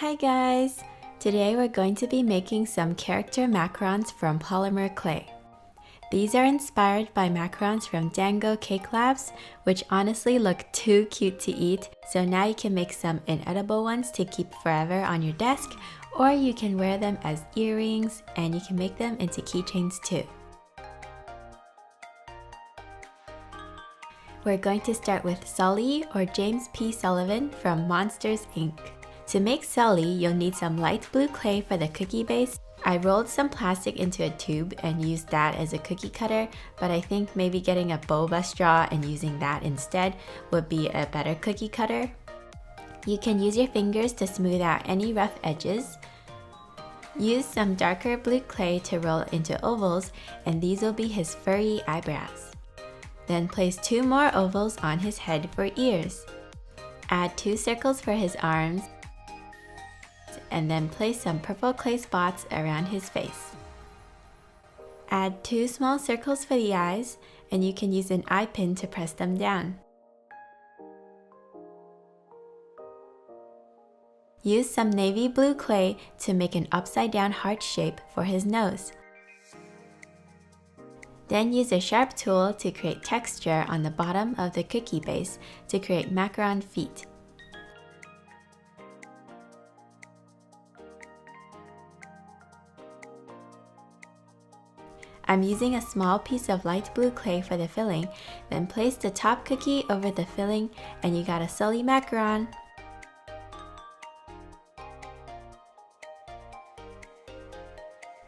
Hi guys! Today we're going to be making some character macarons from polymer clay. These are inspired by macarons from Daango Cake Labs, which honestly look too cute to eat, so now you can make some inedible ones to keep forever on your desk, or you can wear them as earrings and you can make them into keychains too. We're going to start with Sully or James P. Sullivan from Monsters Inc. To make Sully, you'll need some light blue clay for the cookie base. I rolled some plastic into a tube and used that as a cookie cutter, but I think maybe getting a boba straw and using that instead would be a better cookie cutter. You can use your fingers to smooth out any rough edges. Use some darker blue clay to roll into ovals, and these will be his furry eyebrows. Then place 2 more ovals on his head for ears. Add 2 circles for his arms, and then place some purple clay spots around his face. Add 2 small circles for the eyes, and you can use an eye pin to press them down. Use some navy blue clay to make an upside down heart shape for his nose. Then use a sharp tool to create texture on the bottom of the cookie base to create macaron feet. I'm using a small piece of light blue clay for the filling, then place the top cookie over the filling and you got a Sully macaron.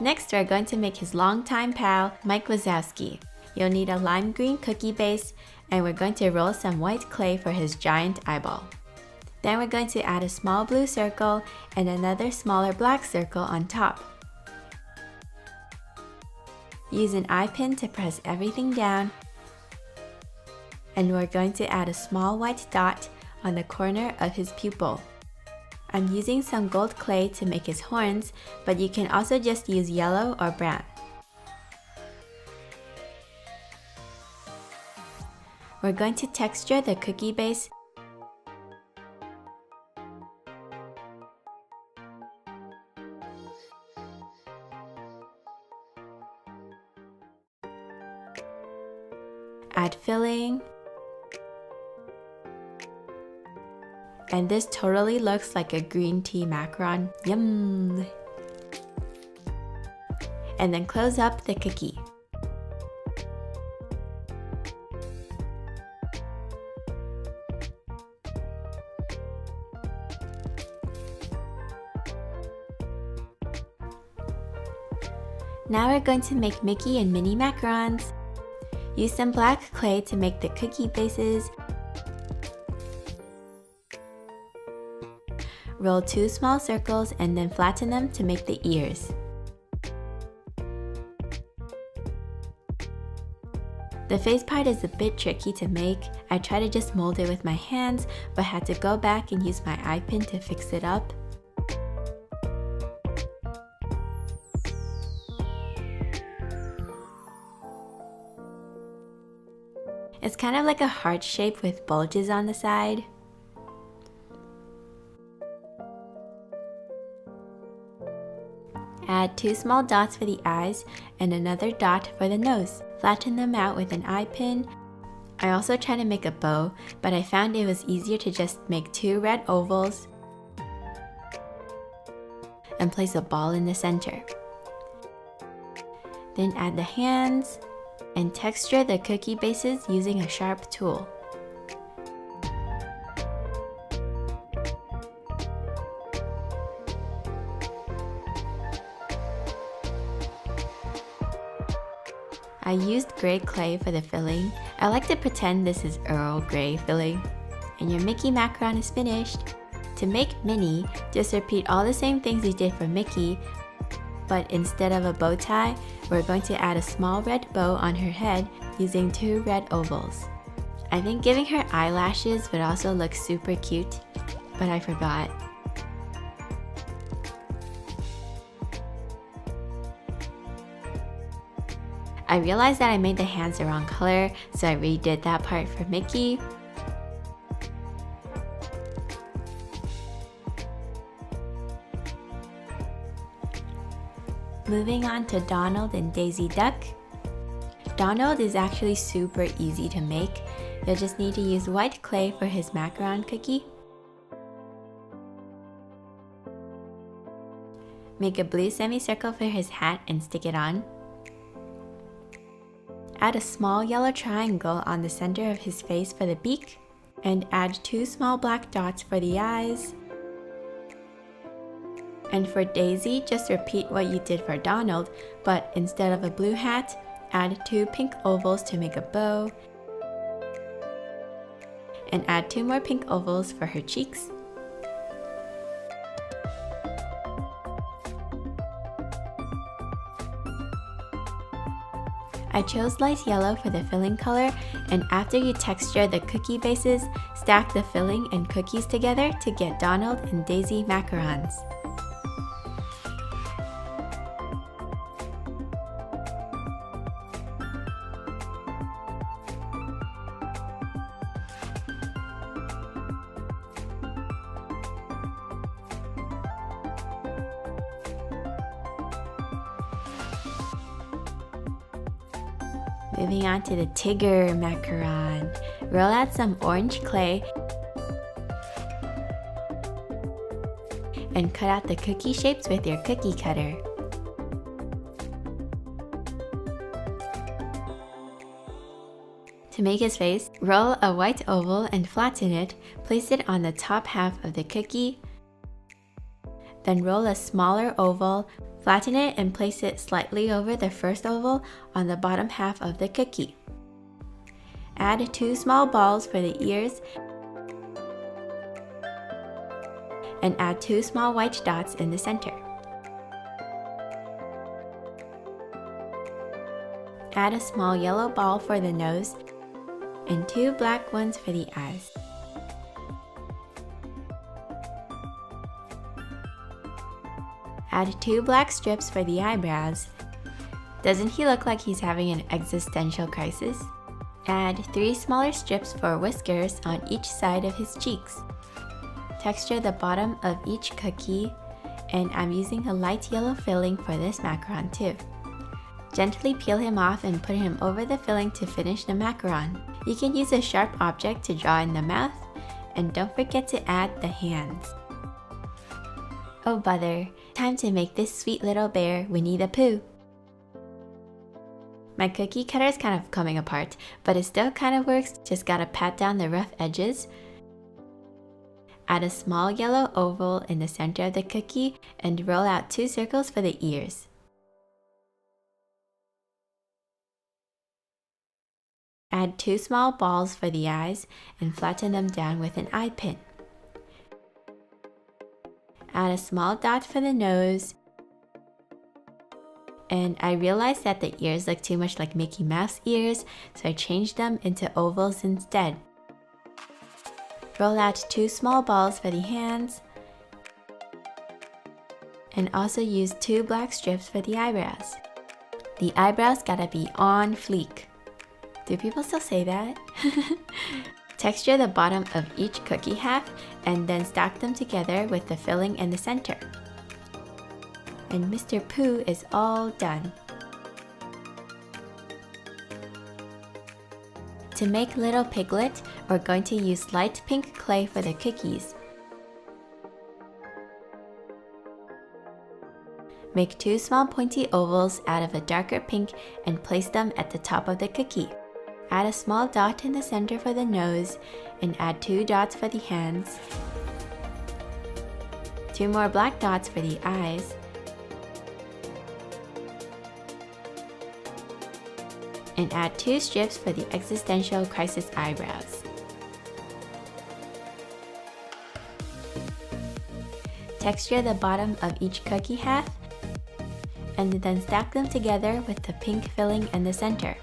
Next, we're going to make his longtime pal, Mike Wazowski. You'll need a lime green cookie base, and we're going to roll some white clay for his giant eyeball. Then we're going to add a small blue circle and another smaller black circle on top. Use an eye pin to press everything down, and we're going to add a small white dot on the corner of his pupil. I'm using some gold clay to make his horns, but you can also just use yellow or brown. We're going to texture the cookie base. Add filling. And this totally looks like a green tea macaron. Yum! And then close up the cookie. Now we're going to make Mickey and Minnie macarons. Use some black clay to make the cookie bases. Roll 2 small circles and then flatten them to make the ears. The face part is a bit tricky to make. I tried to just mold it with my hands, but had to go back and use my eye pin to fix it up. It's kind of like a heart shape with bulges on the side. Add 2 small dots for the eyes and another dot for the nose. Flatten them out with an eye pin. I also tried to make a bow, but I found it was easier to just make 2 red ovals and place a ball in the center. Then add the hands and texture the cookie bases using a sharp tool. I used gray clay for the filling. I like to pretend this is Earl Grey filling. And your Mickey macaron is finished. To make Minnie, just repeat all the same things you did for Mickey, but instead of a bow tie, we're going to add a small red bow on her head using 2 red ovals. I think giving her eyelashes would also look super cute, but I forgot. I realized that I made the hands the wrong color, so I redid that part for Mickey. Moving on to Donald and Daisy Duck. Donald is actually super easy to make. You'll just need to use white clay for his macaron cookie. Make a blue semicircle for his hat and stick it on. Add a small yellow triangle on the center of his face for the beak, and add 2 small black dots for the eyes. And for Daisy, just repeat what you did for Donald, but instead of a blue hat, add 2 pink ovals to make a bow, and add 2 more pink ovals for her cheeks. I chose light yellow for the filling color, and after you texture the cookie bases, stack the filling and cookies together to get Donald and Daisy macarons. Moving on to the Tigger macaron. Roll out some orange clay and cut out the cookie shapes with your cookie cutter. To make his face, roll a white oval and flatten it, place it on the top half of the cookie, then roll a smaller oval, flatten it and place it slightly over the first oval on the bottom half of the cookie. Add 2 small balls for the ears and add 2 small white dots in the center. Add a small yellow ball for the nose and 2 black ones for the eyes. Add 2 black strips for the eyebrows. Doesn't he look like he's having an existential crisis? Add 3 smaller strips for whiskers on each side of his cheeks. Texture the bottom of each cookie, and I'm using a light yellow filling for this macaron too. Gently peel him off and put him over the filling to finish the macaron. You can use a sharp object to draw in the mouth, and don't forget to add the hands. Oh bother, time to make this sweet little bear Winnie the Pooh. My cookie cutter is kind of coming apart, but it still kind of works, just gotta pat down the rough edges. Add a small yellow oval in the center of the cookie and roll out 2 circles for the ears. Add 2 small balls for the eyes and flatten them down with an eye pin. Add a small dot for the nose, and I realized that the ears look too much like Mickey Mouse ears, so I changed them into ovals instead. Roll out 2 small balls for the hands, and also use 2 black strips for the eyebrows. The eyebrows gotta be on fleek. Do people still say that? Texture the bottom of each cookie half and then stack them together with the filling in the center. And Mr. Pooh is all done. To make little Piglet, we're going to use light pink clay for the cookies. Make 2 small pointy ovals out of a darker pink and place them at the top of the cookie. Add a small dot in the center for the nose and add 2 dots for the hands, 2 more black dots for the eyes, and add 2 strips for the existential crisis eyebrows. Texture the bottom of each cookie half and then stack them together with the pink filling in the center.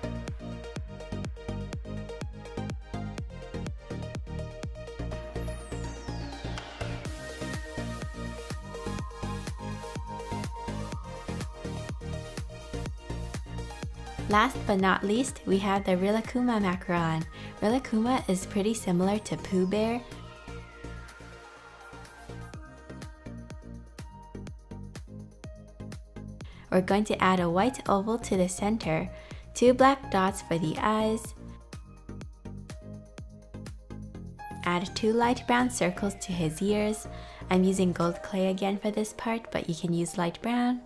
Last but not least, we have the rilakuma macaron. Rilakuma is pretty similar to Pooh Bear. we're going to add a white oval to the center, 2 black dots for the eyes, add 2 light brown circles to his ears. I'm using gold clay again for this part, but you can use light brown.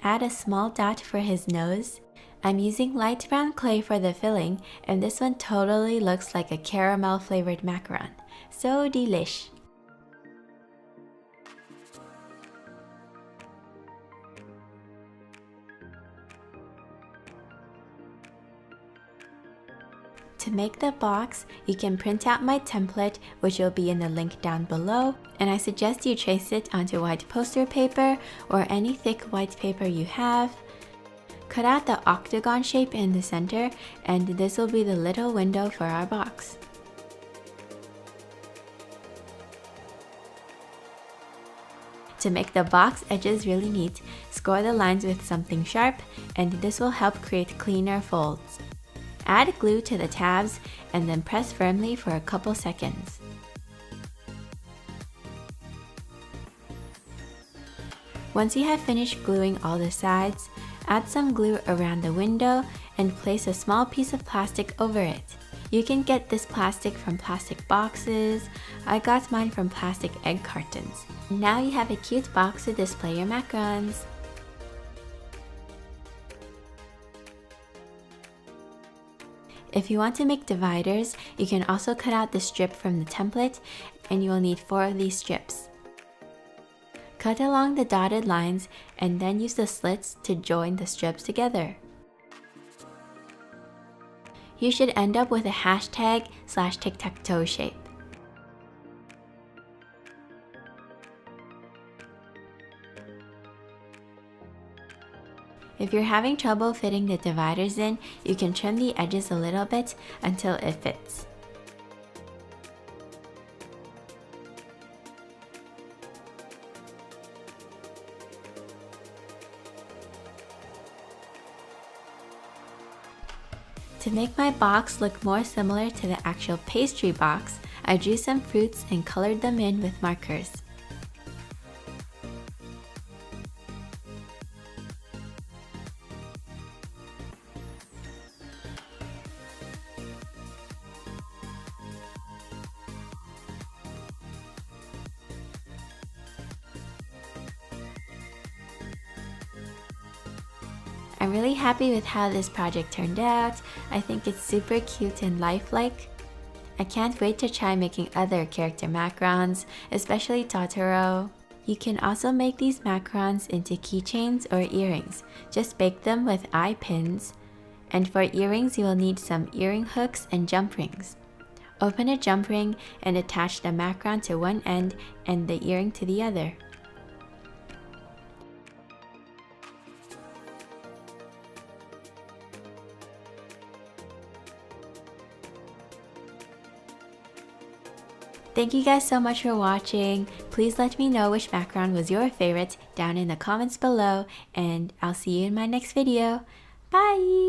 Add a small dot for his nose. I'm using light brown clay for the filling, and this one totally looks like a caramel flavored macaron. So delish! To make the box, you can print out my template, which will be in the link down below, and I suggest you trace it onto white poster paper or any thick white paper you have. Cut out the octagon shape in the center, and this will be the little window for our box. To make the box edges really neat, score the lines with something sharp, and this will help create cleaner folds. Add glue to the tabs and then press firmly for a couple seconds. Once you have finished gluing all the sides, add some glue around the window and place a small piece of plastic over it. You can get this plastic from plastic boxes. I got mine from plastic egg cartons. Now you have a cute box to display your macarons. If you want to make dividers, you can also cut out the strip from the template, and you will need 4 of these strips. Cut along the dotted lines and then use the slits to join the strips together. You should end up with a hashtag/tic-tac-toe shape. If you're having trouble fitting the dividers in, you can trim the edges a little bit until it fits. To make my box look more similar to the actual pastry box, I drew some fruits and colored them in with markers. I'm really happy with how this project turned out. I think it's super cute and lifelike. I can't wait to try making other character macarons, especially Totoro. You can also make these macarons into keychains or earrings. Just bake them with eye pins. And for earrings, you will need some earring hooks and jump rings. Open a jump ring and attach the macaron to one end and the earring to the other. Thank you guys so much for watching. Please let me know which macaron was your favorite down in the comments below, and I'll see you in my next video. Bye!